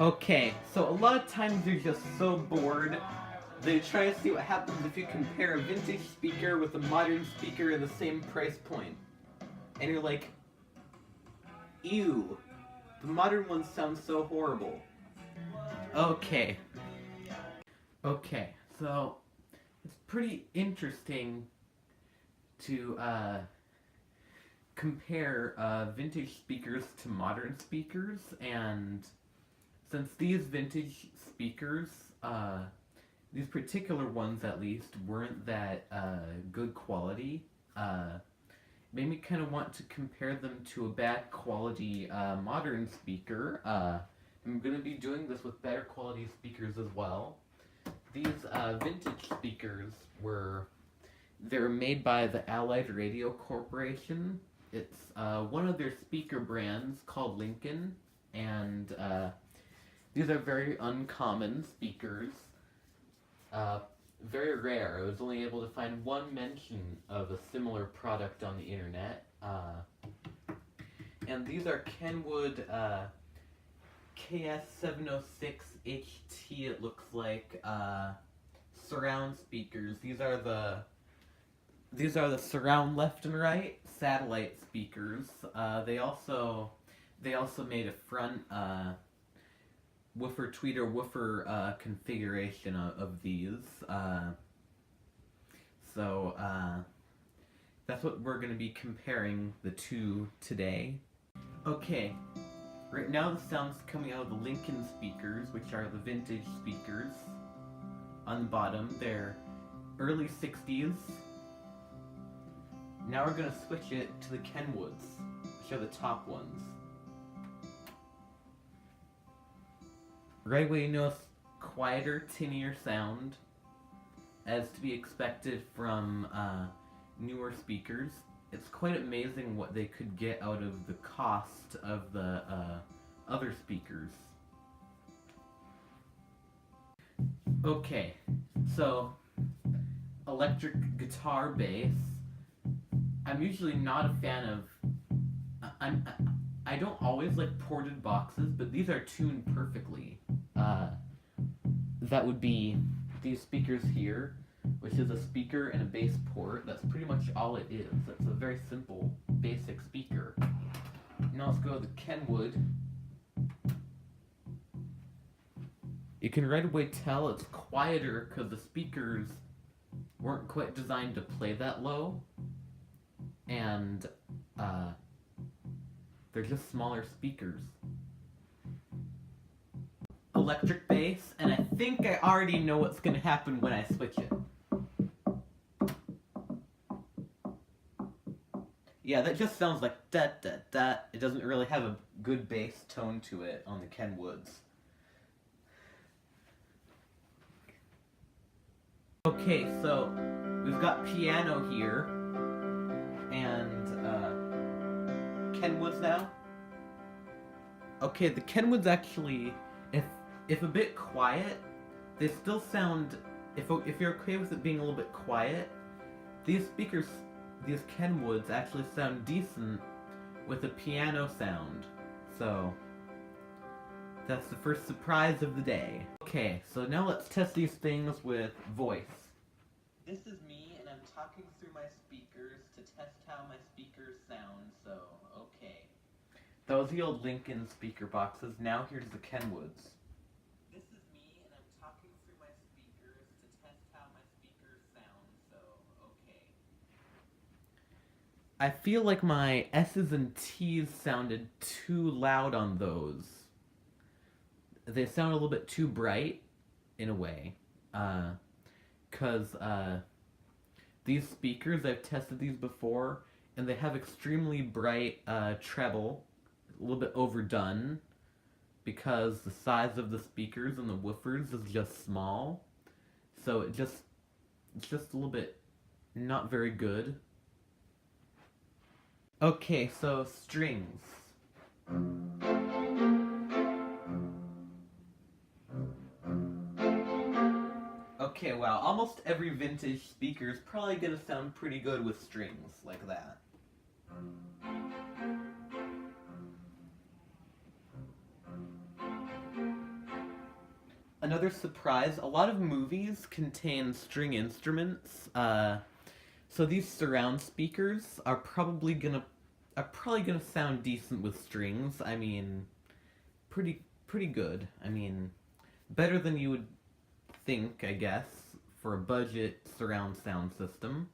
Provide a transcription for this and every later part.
Okay, so a lot of times you're just so bored that you try to see what happens if you compare a vintage speaker with a modern speaker in the same price point. And you're like, ew, the modern one sounds so horrible. Okay. Okay, so it's pretty interesting to compare vintage speakers to modern speakers, and since these vintage speakers, these particular ones at least, weren't that good quality, made me kind of want to compare them to a bad quality modern speaker. I'm going to be doing this with better quality speakers as well. These vintage speakers they're made by the Allied Radio Corporation. It's one of their speaker brands called Lincoln, and these are very uncommon speakers. Very rare. I was only able to find one mention of a similar product on the internet. And these are Kenwood KS706HT, it looks like, surround speakers. These are the surround left and right satellite speakers. They also made a front woofer tweeter woofer configuration of these. So that's what we're going to be comparing the two today. Okay, right now the sound's coming out of the Lincoln speakers, which are the vintage speakers. On the bottom, they're early 60s. Now we're going to switch it to the Kenwoods, which are the top ones. Right away, you notice quieter, tinnier sound, as to be expected from newer speakers. It's quite amazing what they could get out of the cost of the other speakers. Okay, so electric guitar bass. I'm usually not a fan of. I don't always like ported boxes, but these are tuned perfectly. That would be these speakers here, which is a speaker and a bass port. That's pretty much all it is. It's a very simple, basic speaker. Now let's go to the Kenwood. You can right away tell it's quieter because the speakers weren't quite designed to play that low, and they're just smaller speakers. Electric bass, and I think I already know what's going to happen when I switch it. Yeah, that just sounds like da da da. It doesn't really have a good bass tone to it on the Kenwoods. Okay, so we've got piano here, and Kenwoods now. Okay, the Kenwoods actually, if a bit quiet, they still sound, if you're okay with it being a little bit quiet, these speakers, these Kenwoods actually sound decent with a piano sound. So that's the first surprise of the day. Okay, so now let's test these things with voice. This is me, and I'm talking through my speakers to test how my speakers sound, so okay. Those are the old Lincoln speaker boxes. Now here's the Kenwoods. This is me, and I'm talking through my speakers to test how my speakers sound, so okay. I feel like my S's and T's sounded too loud on those. They sound a little bit too bright, in a way. Because these speakers, I've tested these before, and they have extremely bright treble, a little bit overdone, because the size of the speakers and the woofers is just small. So it's just a little bit not very good. Okay, so strings. Okay, wow, almost every vintage speaker is probably gonna sound pretty good with strings like that. another surprise, a lot of movies contain string instruments. So these surround speakers are probably gonna sound decent with strings. I mean, pretty good. I mean, better than you would think, I guess, for a budget surround sound system.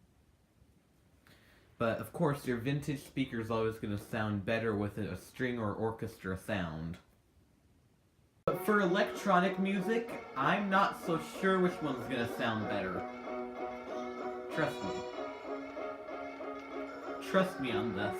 But of course, your vintage speaker is always going to sound better with a string or orchestra sound. But for electronic music, I'm not so sure which one's going to sound better. Trust me. Trust me on this.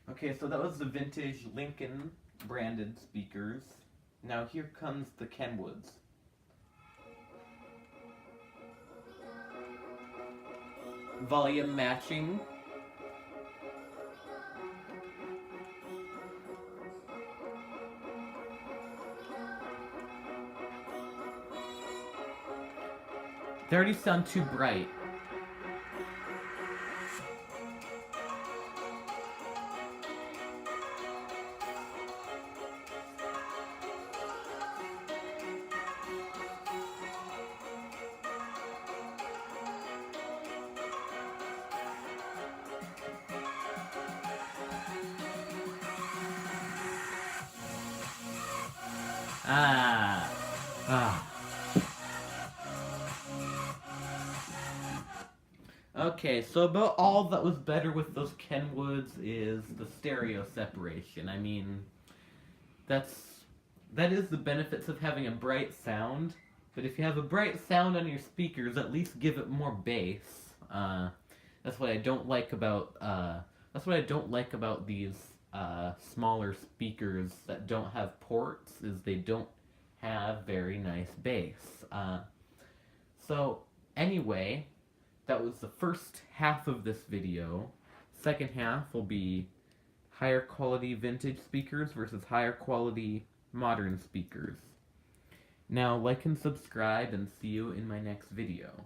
Okay, so that was the vintage Lincoln branded speakers. Now here comes the Kenwoods. Volume matching. They already sound too bright. Ah. Ah. Okay, so about all that was better with those Kenwoods is the stereo separation. I mean, that is the benefits of having a bright sound. But if you have a bright sound on your speakers, at least give it more bass. That's what I don't like about these smaller speakers that don't have ports, is they don't have very nice bass. So anyway, that was the first half of this video. Second half will be higher quality vintage speakers versus higher quality modern speakers. Now like and subscribe, and see you in my next video.